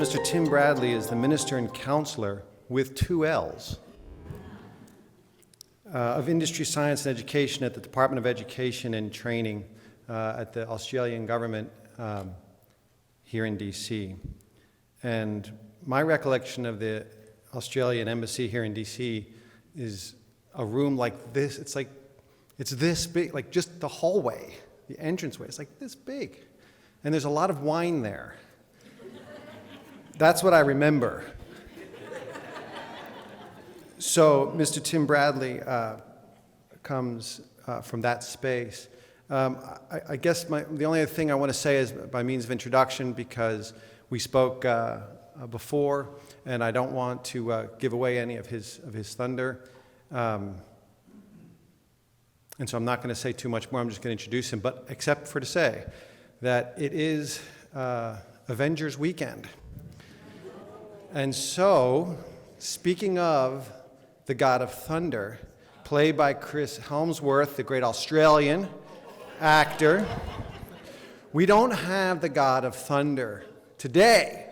Mr. Tim Bradley is the Minister and Counsellor with 2 L's of Industry, Science and Education at the Department of Education and Training at the Australian government here in DC. And my recollection of the Australian embassy here in DC is a room like this. It's this big, like just the hallway, the entranceway. It's like this big. And there's a lot of wine there. That's what I remember. So Mr. Tim Bradley comes from that space. I guess the only other thing I want to say is by means of introduction, because we spoke before, and I don't want to give away any of his thunder. And so I'm not going to say too much more. I'm just going to introduce him, but except for to say that it is Avengers Weekend. And so, speaking of the God of Thunder, played by Chris Helmsworth, the great Australian actor, we don't have the God of Thunder today,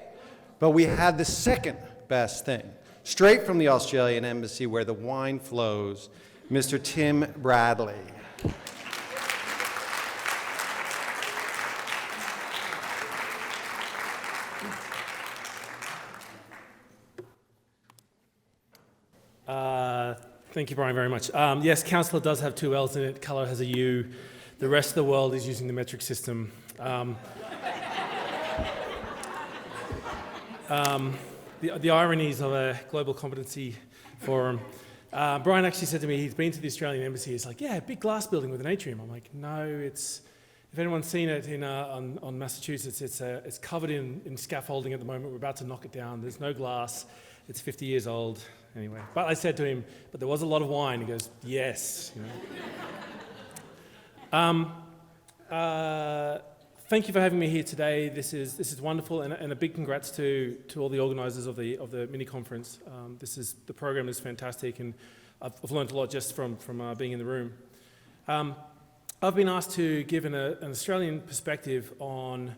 but we have the second best thing, straight from the Australian embassy where the wine flows, Mr. Tim Bradley. Thank you, Brian, very much. Yes, Counsellor does have 2 L's in it. Colour has a U. The rest of the world is using the metric system. The ironies of a global competency forum. Brian actually said to me he's been to the Australian embassy. He's like, yeah, big glass building with an atrium. I'm like, no, it's... If anyone's seen it on Massachusetts, it's covered in scaffolding at the moment. We're about to knock it down. There's no glass. It's 50 years old. Anyway, but I said to him, but there was a lot of wine. He goes, yes. You know. Thank you for having me here today. This is wonderful, and a big congrats to all the organisers of the mini conference. The program is fantastic, and I've learned a lot just from being in the room. I've been asked to give an Australian perspective on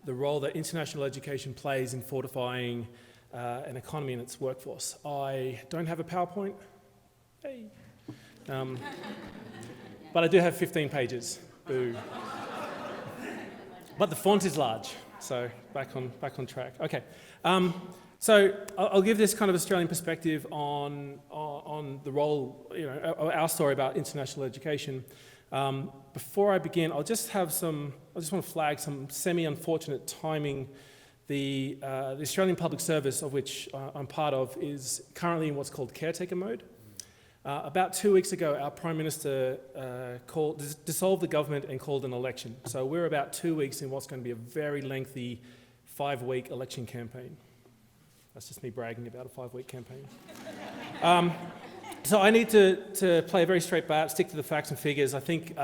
the role that international education plays in fortifying an economy and its workforce. I don't have a PowerPoint, hey. But I do have 15 pages, boo. But the font is large, so back on track. Okay, so I'll give this kind of Australian perspective on the role, our story about international education. Before I begin, I just want to flag some semi-unfortunate timing. The Australian Public Service, of which I'm part of, is currently in what's called caretaker mode. About 2 weeks ago, our Prime Minister dissolved the government and called an election. So we're about 2 weeks in what's going to be a very lengthy 5-week election campaign. That's just me bragging about a 5-week campaign. So I need to play a very straight bat, stick to the facts and figures. I think if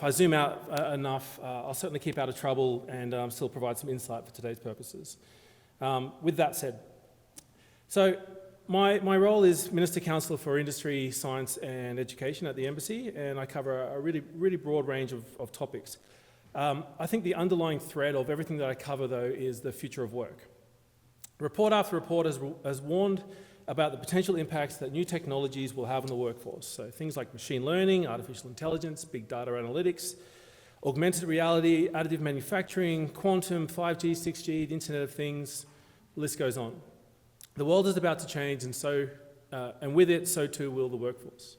I zoom out enough, I'll certainly keep out of trouble and still provide some insight for today's purposes. With that said, so my role is Minister Counsellor for Industry, Science and Education at the Embassy, and I cover a really, really broad range of topics. I think the underlying thread of everything that I cover, though, is the future of work. Report after report has warned about the potential impacts that new technologies will have on the workforce. So things like machine learning, artificial intelligence, big data analytics, augmented reality, additive manufacturing, quantum, 5G, 6G, the Internet of Things, the list goes on. The world is about to change, and with it, so too will the workforce.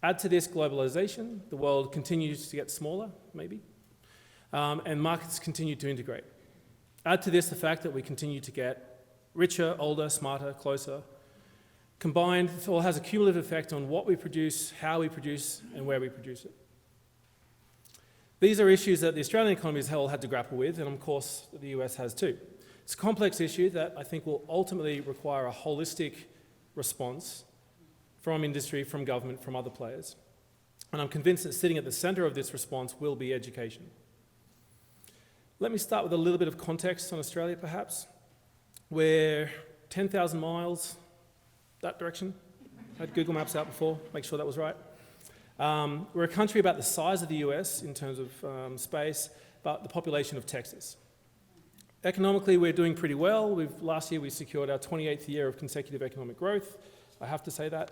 Add to this globalization, the world continues to get smaller, maybe, and markets continue to integrate. Add to this the fact that we continue to get richer, older, smarter, closer. Combined, this all has a cumulative effect on what we produce, how we produce, and where we produce it. These are issues that the Australian economy as a whole had to grapple with, and of course the US has too. It's a complex issue that I think will ultimately require a holistic response from industry, from government, from other players. And I'm convinced that sitting at the centre of this response will be education. Let me start with a little bit of context on Australia, perhaps. We're 10,000 miles that direction. I had Google Maps out before, make sure that was right. We're a country about the size of the US in terms of space, but the population of Texas. Economically, we're doing pretty well. Last year, we secured our 28th year of consecutive economic growth. I have to say that.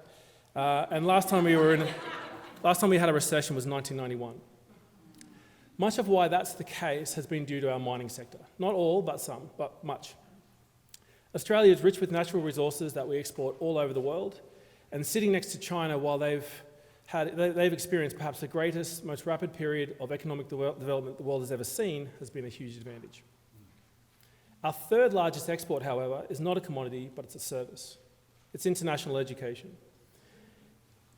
And last time we had a recession was 1991. Much of why that's the case has been due to our mining sector. Not all, but some, but much. Australia is rich with natural resources that we export all over the world, and sitting next to China, while they've experienced perhaps the greatest, most rapid period of economic development the world has ever seen, has been a huge advantage. Our third largest export, however, is not a commodity, but it's a service. It's international education.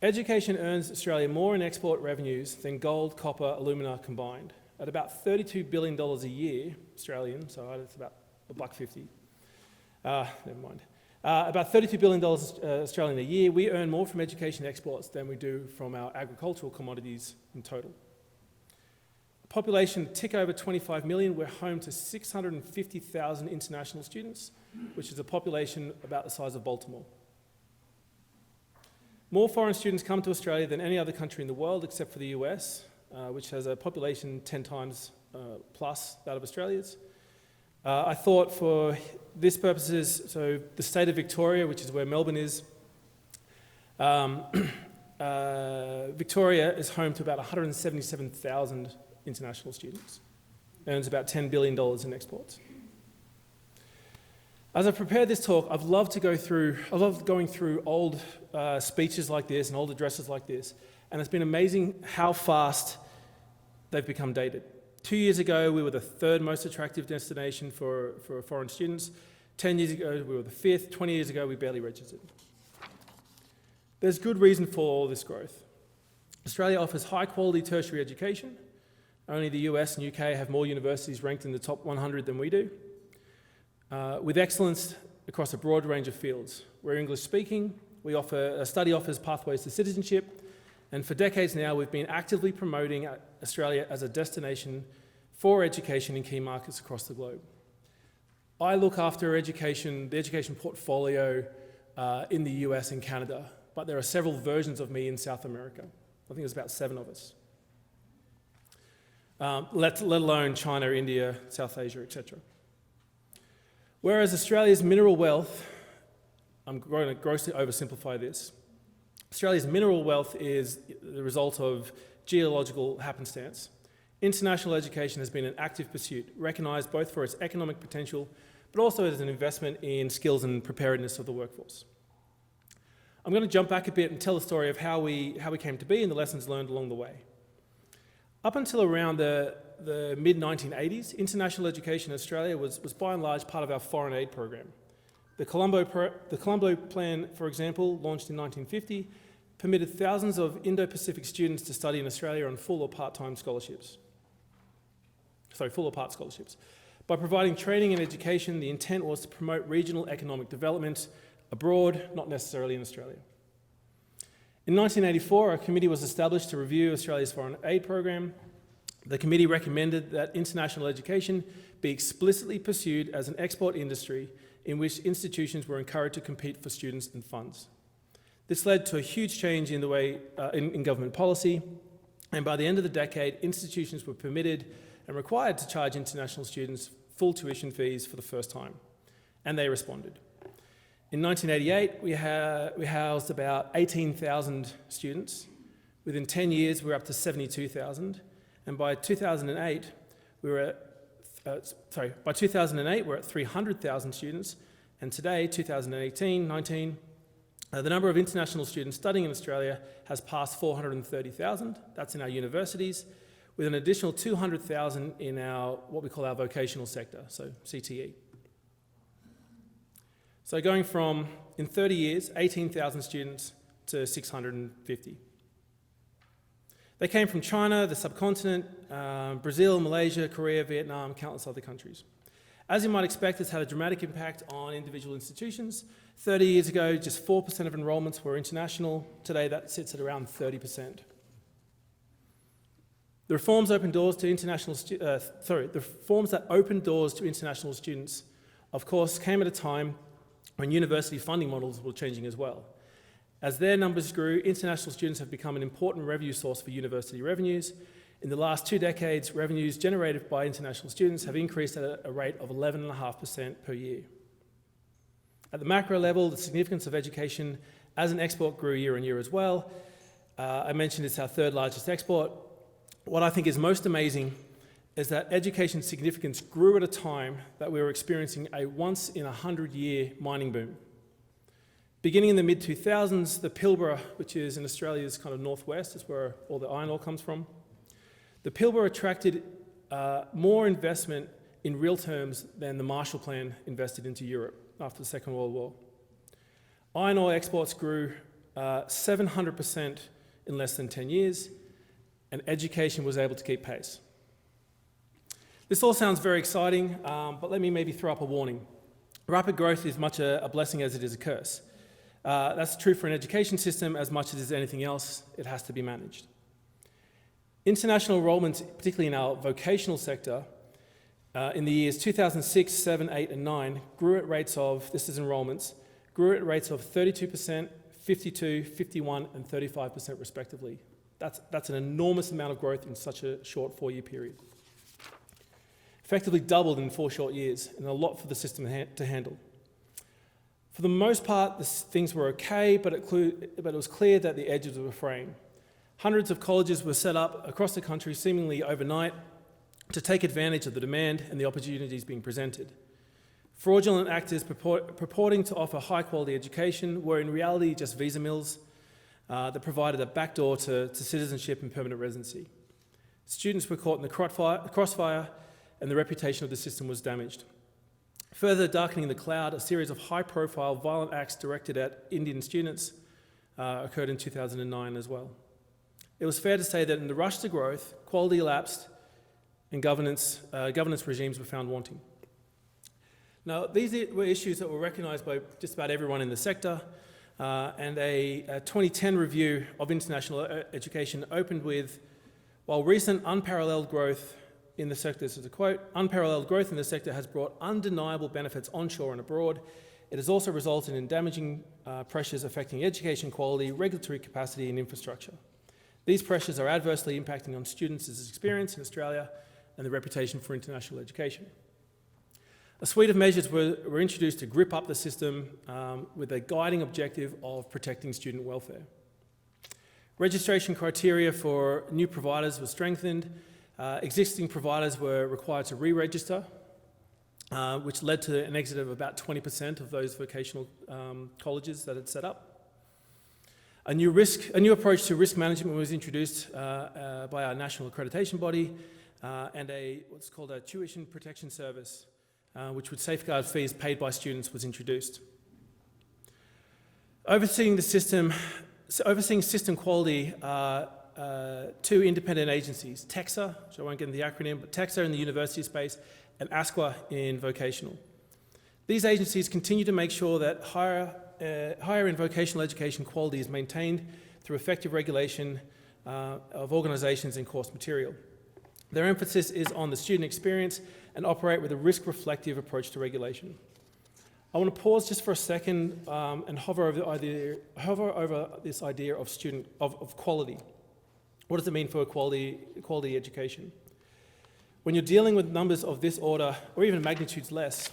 Education earns Australia more in export revenues than gold, copper, alumina combined, at about $32 billion a year, Australian, so it's about $1.50. Never mind. About $32 billion Australian a year. We earn more from education exports than we do from our agricultural commodities in total. Population tick over 25 million. We're home to 650,000 international students, which is a population about the size of Baltimore. More foreign students come to Australia than any other country in the world except for the US, which has a population 10 times plus that of Australia's. I thought for this purposes, so the state of Victoria, which is where Melbourne is, Victoria is home to about 177,000 international students, earns about $10 billion in exports. As I've prepared this talk, I've loved going through old speeches like this and old addresses like this, and it's been amazing how fast they've become dated. 2 years ago, we were the third most attractive destination for foreign students. 10 years ago, we were the fifth. 20 years ago, we barely registered. There's good reason for all this growth. Australia offers high-quality tertiary education. Only the US and UK have more universities ranked in the top 100 than we do, with excellence across a broad range of fields. We're English-speaking. Study offers pathways to citizenship. And for decades now, we've been actively promoting Australia as a destination for education in key markets across the globe. I look after the education portfolio in the US and Canada, but there are several versions of me in South America. I think there's about 7 of us, let alone China, India, South Asia, etc. Whereas Australia's mineral wealth, I'm going to grossly oversimplify this, Australia's mineral wealth is the result of geological happenstance. International education has been an active pursuit, recognised both for its economic potential, but also as an investment in skills and preparedness of the workforce. I'm going to jump back a bit and tell the story of how we came to be and the lessons learned along the way. Up until around the mid-1980s, international education in Australia was by and large part of our foreign aid program. The Colombo Plan, for example, launched in 1950, permitted thousands of Indo-Pacific students to study in Australia on full or part scholarships. By providing training and education, the intent was to promote regional economic development abroad, not necessarily in Australia. In 1984, a committee was established to review Australia's foreign aid program. The committee recommended that international education be explicitly pursued as an export industry in which institutions were encouraged to compete for students and funds. This led to a huge change in the way in government policy, and by the end of the decade, institutions were permitted and required to charge international students full tuition fees for the first time, and they responded. In 1988, we housed about 18,000 students. Within 10 years, we were up to 72,000, and by 2008, we're at 300,000 students, and today, 2018-19, the number of international students studying in Australia has passed 430,000. That's in our universities, with an additional 200,000 in what we call our vocational sector, so CTE. So going from, in 30 years, 18,000 students to 650. They came from China, the subcontinent, Brazil, Malaysia, Korea, Vietnam, countless other countries. As you might expect, it's had a dramatic impact on individual institutions. 30 years ago, just 4% of enrolments were international. Today, that sits at around 30%. The reforms that opened doors to international students, of course, came at a time when university funding models were changing as well. As their numbers grew, international students have become an important revenue source for university revenues, In the last 2 decades, revenues generated by international students have increased at a rate of 11.5% per year. At the macro level, the significance of education as an export grew year on year as well. I mentioned it's our 3rd largest export. What I think is most amazing is that education's significance grew at a time that we were experiencing a once-in-a-100-year mining boom. Beginning in the mid-2000s, the Pilbara, which is in Australia's kind of northwest, is where all the iron ore comes from, the Pilbara attracted more investment in real terms than the Marshall Plan invested into Europe after the Second World War. Iron ore exports grew 700% in less than 10 years, and education was able to keep pace. This all sounds very exciting, but let me maybe throw up a warning. Rapid growth is much a blessing as it is a curse. That's true for an education system as much as it is anything else. It has to be managed. International enrolment, particularly in our vocational sector, in the years 2006, 7, 8 and 9, grew at rates of, this is enrolments, grew at rates of 32%, 52, 51 and 35% respectively. That's an enormous amount of growth in such a short 4-year period. Effectively doubled in 4 short years, and a lot for the system to handle. For the most part, things were okay, but it was clear that the edges were fraying. Hundreds of colleges were set up across the country seemingly overnight to take advantage of the demand and the opportunities being presented. Fraudulent actors purporting to offer high-quality education were in reality just visa mills that provided a backdoor to citizenship and permanent residency. Students were caught in the crossfire, and the reputation of the system was damaged. Further darkening the cloud, a series of high-profile violent acts directed at Indian students occurred in 2009 as well. It was fair to say that in the rush to growth, quality lapsed and governance regimes were found wanting. Now, these were issues that were recognised by just about everyone in the sector, and a 2010 review of international education opened with, while recent unparalleled growth in the sector, this is a quote, unparalleled growth in the sector has brought undeniable benefits onshore and abroad. It has also resulted in damaging pressures affecting education quality, regulatory capacity and infrastructure. These pressures are adversely impacting on students' experience in Australia and the reputation for international education. A suite of measures were introduced to grip up the system with a guiding objective of protecting student welfare. Registration criteria for new providers was strengthened. Existing providers were required to re-register, which led to an exit of about 20% of those vocational colleges that had set up. A new approach to risk management was introduced by our national accreditation body, and what's called a tuition protection service, which would safeguard fees paid by students, was introduced. Overseeing system quality, 2 independent agencies, TEXA, which I won't get into the acronym, but TEXA in the university space, and ASQA in vocational. These agencies continue to make sure that higher and vocational education quality is maintained through effective regulation of organisations and course material. Their emphasis is on the student experience and operate with a risk-reflective approach to regulation. I want to pause just for a second and hover over this idea of quality. What does it mean for quality education? When you're dealing with numbers of this order, or even magnitudes less,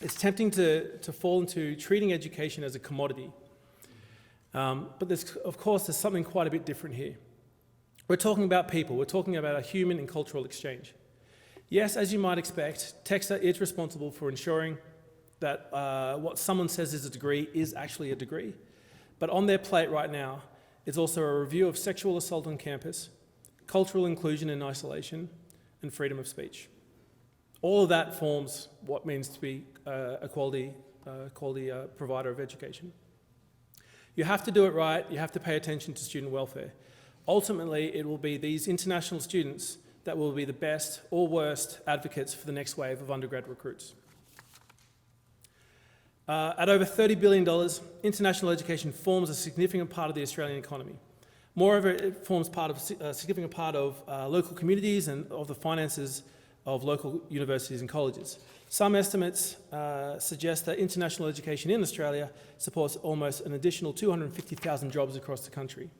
it's tempting to fall into treating education as a commodity. But of course, there's something quite a bit different here. We're talking about people. We're talking about a human and cultural exchange. Yes, as you might expect, TEXA is responsible for ensuring that what someone says is a degree is actually a degree. But on their plate right now is also a review of sexual assault on campus, cultural inclusion and isolation, and freedom of speech. All of that forms what means to be a quality provider of education. You have to do it right. You have to pay attention to student welfare. Ultimately, it will be these international students that will be the best or worst advocates for the next wave of undergrad recruits. At over $30 billion, international education forms a significant part of the Australian economy. Moreover, it forms a significant part of local communities and of the finances of local universities and colleges. Some estimates suggest that international education in Australia supports almost an additional 250,000 jobs across the country.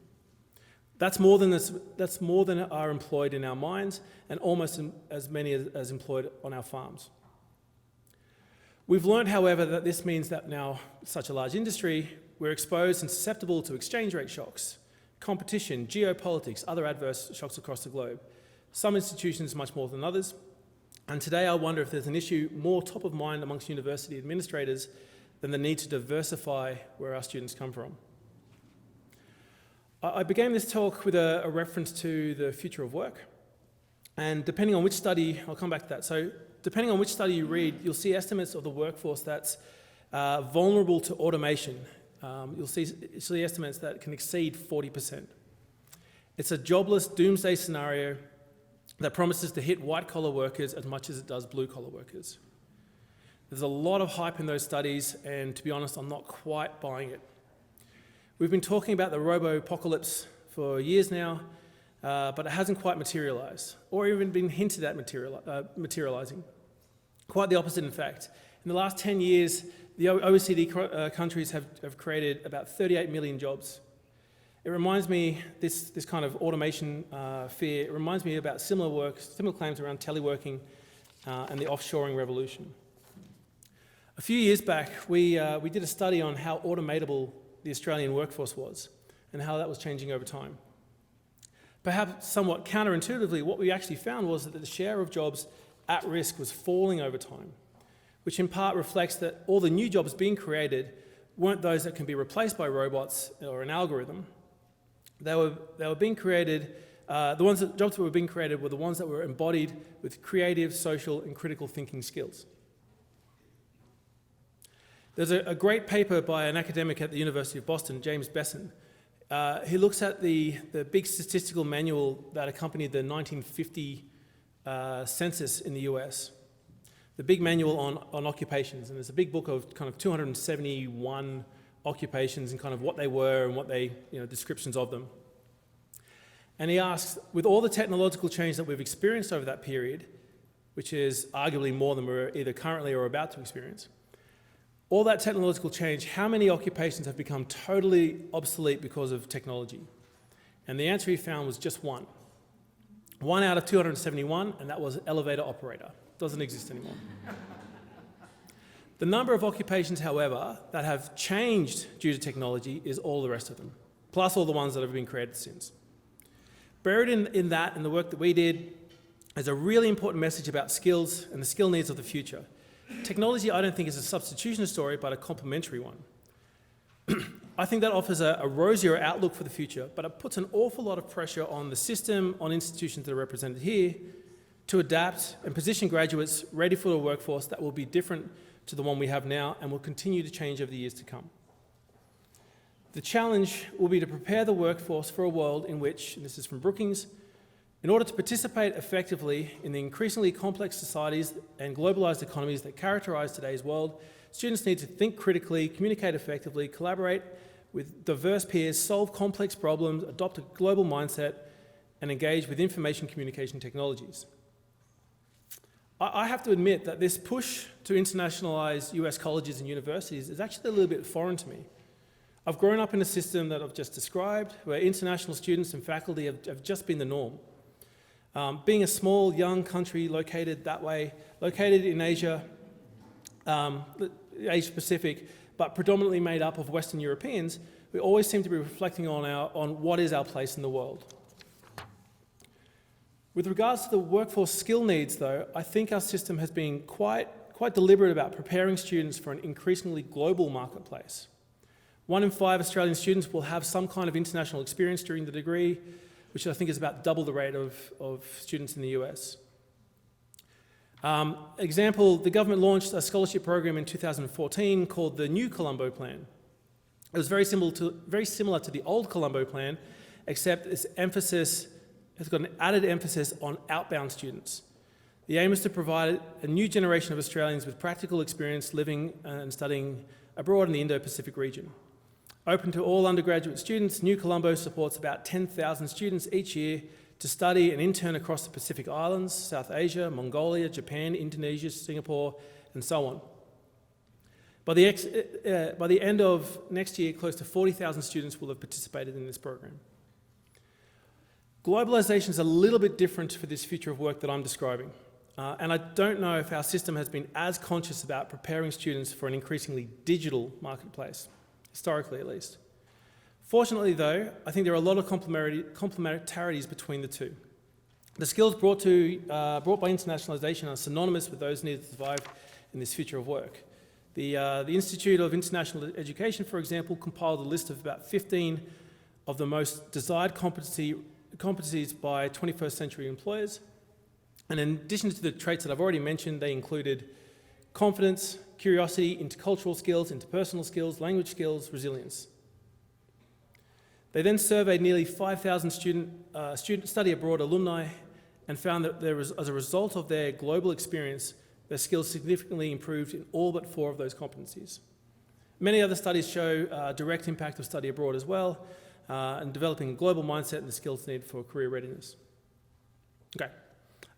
That's more than are employed in our mines, and almost as many as employed on our farms. We've learned, however, that this means that now, such a large industry, we're exposed and susceptible to exchange rate shocks, competition, geopolitics, other adverse shocks across the globe. Some institutions much more than others. And today I wonder if there's an issue more top of mind amongst university administrators than the need to diversify where our students come from. I began this talk with a reference to the future of work. And depending on which study, I'll come back to that. So depending on which study you read, you'll see estimates of the workforce that's vulnerable to automation. You'll see estimates that can exceed 40%. It's a jobless doomsday scenario that promises to hit white-collar workers as much as it does blue-collar workers. There's a lot of hype in those studies, and to be honest, I'm not quite buying it. We've been talking about the robo-apocalypse for years now, but it hasn't quite materialised, or even been hinted at materialising. Quite the opposite, in fact. In the last 10 years, the OECD countries have created about 38 million jobs. It reminds me, this kind of automation fear, it reminds me about similar claims around teleworking and the offshoring revolution. A few years back, we did a study on how automatable the Australian workforce was and how that was changing over time. Perhaps somewhat counterintuitively, what we actually found was that the share of jobs at risk was falling over time, which in part reflects that all the new jobs being created weren't those that can be replaced by robots or an algorithm. They were being created, jobs that were being created were the ones that were embodied with creative, social, and critical thinking skills. There's a great paper by an academic at the University of Boston, James Besson. He looks at the big statistical manual that accompanied the 1950 census in the US. The big manual on occupations, and there's a big book of kind of 271 occupations and kind of what they were and what they, descriptions of them. And he asks, with all the technological change that we've experienced over that period, which is arguably more than we're either currently or about to experience, all that technological change, how many occupations have become totally obsolete because of technology? And the answer he found was just one. One out of 271, and that was elevator operator. Doesn't exist anymore. The number of occupations, however, that have changed due to technology is all the rest of them, plus all the ones that have been created since. Buried in that, and the work that we did, is a really important message about skills and the skill needs of the future. Technology, I don't think, is a substitution story, but a complementary one. I think that offers a rosier outlook for the future, but it puts an awful lot of pressure on the system, on institutions that are represented here, to adapt and position graduates ready for a workforce that will be different to the one we have now and will continue to change over the years to come. The challenge will be to prepare the workforce for a world in which, and this is from Brookings, in order to participate effectively in the increasingly complex societies and globalised economies that characterise today's world, students need to think critically, communicate effectively, collaborate with diverse peers, solve complex problems, adopt a global mindset, and engage with information communication technologies. I have to admit that this push to internationalise US colleges and universities is actually a little bit foreign to me. I've grown up in a system that I've just described, where international students and faculty have just been the norm. Being a small, young country located that way, located in Asia, Asia Pacific, but predominantly made up of Western Europeans, we always seem to be reflecting on what is our place in the world. With regards to the workforce skill needs, though, I think our system has been quite deliberate about preparing students for an increasingly global marketplace. 1 in 5 Australian students will have some kind of international experience during the degree, which I think is about double the rate of students in the US. Example, the government launched a scholarship program in 2014 called the New Colombo Plan. It was very similar to the old Colombo Plan, except its got an added emphasis on outbound students. The aim is to provide a new generation of Australians with practical experience living and studying abroad in the Indo-Pacific region. Open to all undergraduate students, New Colombo supports about 10,000 students each year to study and intern across the Pacific Islands, South Asia, Mongolia, Japan, Indonesia, Singapore, and so on. By the end of next year, close to 40,000 students will have participated in this program. Globalisation is a little bit different for this future of work that I'm describing. And I don't know if our system has been as conscious about preparing students for an increasingly digital marketplace, historically at least. Fortunately, though, I think there are a lot of complementarities between the two. The skills brought by internationalisation are synonymous with those needed to survive in this future of work. The Institute of International Education, for example, compiled a list of about 15 of the most desired competencies by 21st century employers. And in addition to the traits that I've already mentioned, they included confidence, curiosity, intercultural skills, interpersonal skills, language skills, resilience. They then surveyed nearly 5,000 student study abroad alumni and found that as a result of their global experience, their skills significantly improved in all but 4 of those competencies. Many other studies show direct impact of study abroad as well, and developing a global mindset and the skills needed for career readiness. Okay,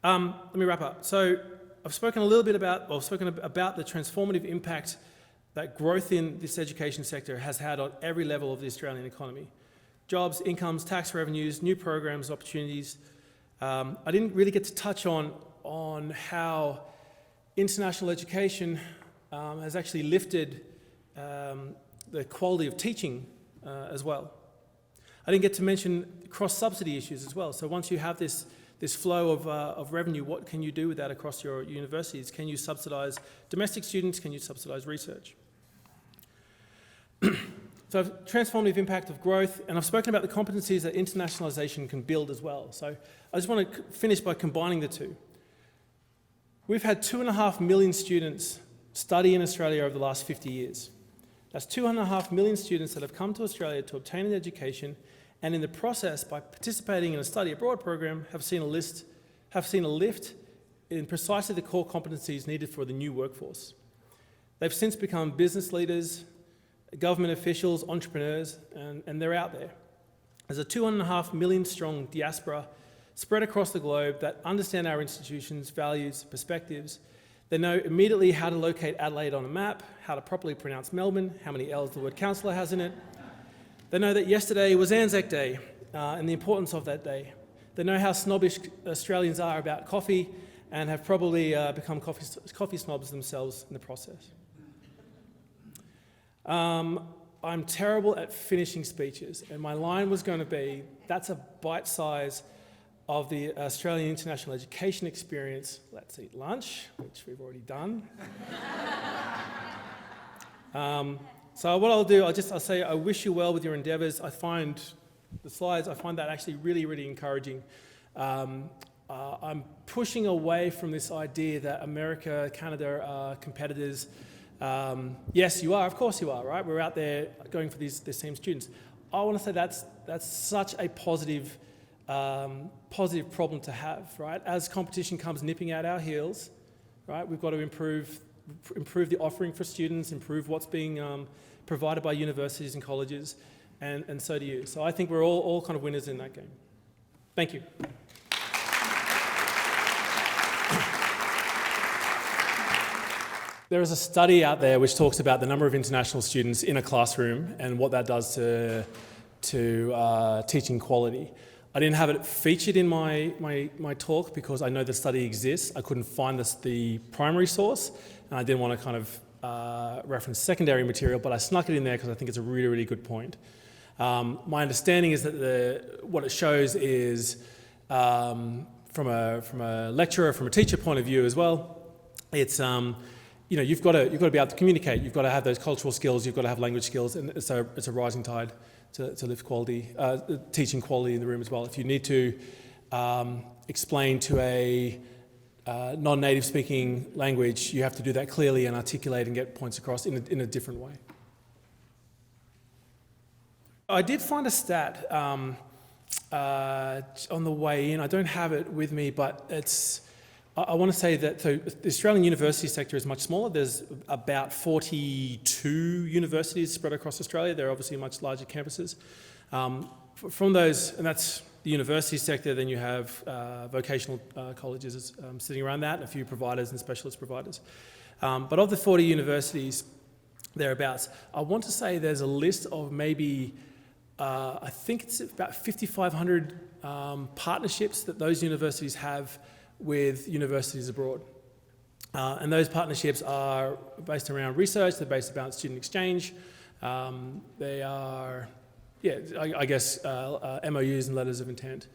let me wrap up. So I've spoken a little bit about the transformative impact that growth in this education sector has had on every level of the Australian economy. Jobs, incomes, tax revenues, new programs, opportunities. I didn't really get to touch on how international education has actually lifted the quality of teaching as well. I didn't get to mention cross-subsidy issues as well. So once you have this flow of revenue, what can you do with that across your universities? Can you subsidise domestic students? Can you subsidise research? So transformative impact of growth, and I've spoken about the competencies that internationalisation can build as well. So I just want to finish by combining the two. We've had 2.5 million students study in Australia over the last 50 years. That's 2.5 million students that have come to Australia to obtain an education, and in the process, by participating in a study abroad program, have seen a lift in precisely the core competencies needed for the new workforce. They've since become business leaders, government officials, entrepreneurs, and they're out there. There's a 2.5 million strong diaspora spread across the globe that understand our institutions, values, perspectives. They know immediately how to locate Adelaide on a map, how to properly pronounce Melbourne, how many L's the word counsellor has in it. They know that yesterday was Anzac Day and the importance of that day. They know how snobbish Australians are about coffee and have probably become coffee snobs themselves in the process. I'm terrible at finishing speeches, and my line was going to be, that's a bite size of the Australian international education experience. Let's eat lunch, which we've already done. So what I'll do, I'll say I wish you well with your endeavours. I find the slides, I find that actually really, really encouraging. I'm pushing away from this idea that America, Canada are competitors. Yes, you are. Of course you are, right? We're out there going for these same students. I want to say that's such a positive problem to have, right? As competition comes nipping at our heels, right? We've got to improve the offering for students, improve what's being provided by universities and colleges, and so do you. So I think we're all kind of winners in that game. Thank you. There is a study out there which talks about the number of international students in a classroom and what that does to teaching quality. I didn't have it featured in my talk because I know the study exists. I couldn't find the primary source, and I didn't want to kind of reference secondary material, but I snuck it in there because I think it's a really, really good point. My understanding is that what it shows is, from a lecturer, from a teacher point of view as well, it's you've got to be able to communicate. You've got to have those cultural skills. You've got to have language skills, and so it's a rising tide to lift quality, teaching quality in the room as well. If you need to explain to a non-native speaking language, you have to do that clearly and articulate and get points across in a different way. I did find a stat on the way in. I don't have it with me, but it's. I want to say that the Australian university sector is much smaller. There's about 42 universities spread across Australia. They're obviously much larger campuses. From those, and that's the university sector, then you have vocational colleges sitting around that, and a few providers and specialist providers. But of the 40 universities, thereabouts, I want to say there's a list of maybe I think it's about 5,500 partnerships that those universities have with universities abroad. And those partnerships are based around research, they're based around student exchange, they are, I guess, MOUs and letters of intent.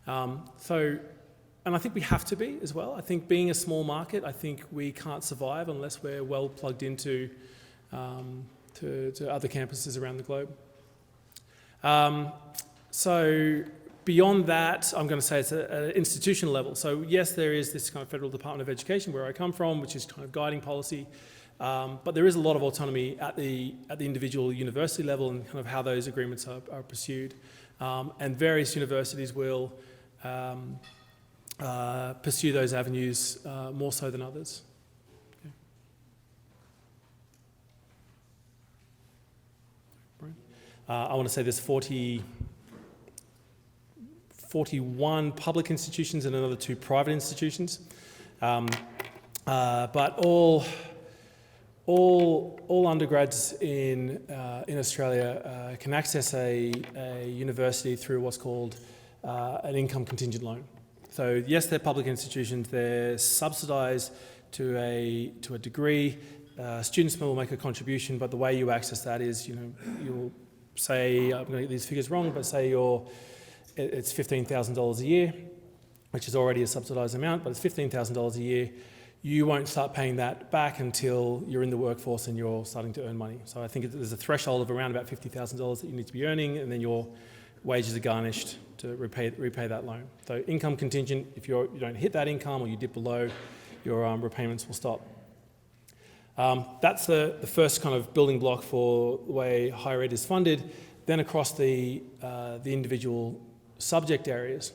And I think we have to be as well. I think being a small market, I think we can't survive unless we're well plugged into to other campuses around the globe. So beyond that, I'm going to say it's at an institutional level. So yes, there is this kind of Federal Department of Education where I come from, which is kind of guiding policy, but there is a lot of autonomy at the individual university level and kind of how those agreements are pursued. And various universities will pursue those avenues more so than others. Okay. I want to say there's 41 public institutions and another 2 private institutions, but all undergrads in Australia can access a university through what's called an income contingent loan. So yes, they're public institutions, they're subsidised to a degree. Students will make a contribution, but the way you access that is, you'll say, I'm going to get these figures wrong, but say it's $15,000 a year, which is already a subsidised amount, but it's $15,000 a year. You won't start paying that back until you're in the workforce and you're starting to earn money. So I think there's a threshold of around about $50,000 that you need to be earning, and then your wages are garnished to repay that loan. So income contingent, if you don't hit that income or you dip below, your repayments will stop. That's the first kind of building block for the way higher ed is funded. Then across the individual subject areas,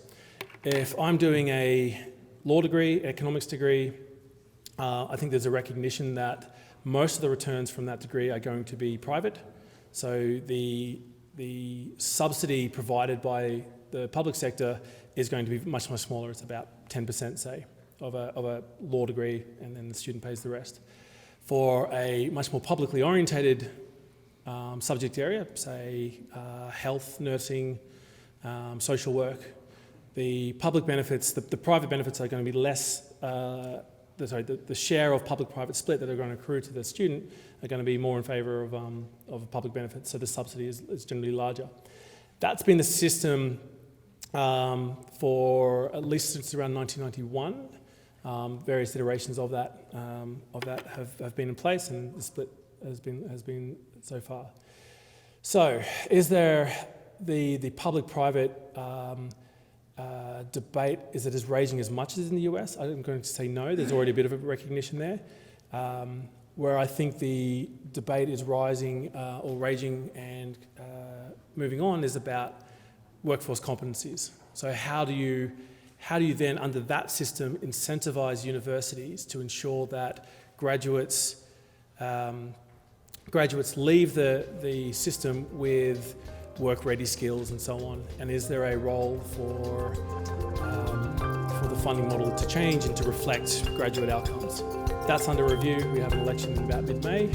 if I'm doing a law degree, economics degree, I think there's a recognition that most of the returns from that degree are going to be private. So the subsidy provided by the public sector is going to be much, much smaller. It's about 10%, say, of a law degree, and then the student pays the rest. For a much more publicly orientated subject area, say health, nursing, social work, the public benefits, the private benefits are going to be less, the share of public-private split that are going to accrue to the student are going to be more in favour of public benefits, so the subsidy is generally larger. That's been the system for at least since around 1991. Various iterations of that have been in place, and the split has been so far. So, is there the public-private debate? Is it as raging as much as in the US? I'm going to say no. There's already a bit of a recognition there. Where I think the debate is rising or raging and moving on is about workforce competencies. So how do you then, under that system, incentivise universities to ensure that graduates leave the system with work-ready skills and so on? And is there a role for the funding model to change and to reflect graduate outcomes? That's under review. We have an election in about mid-May.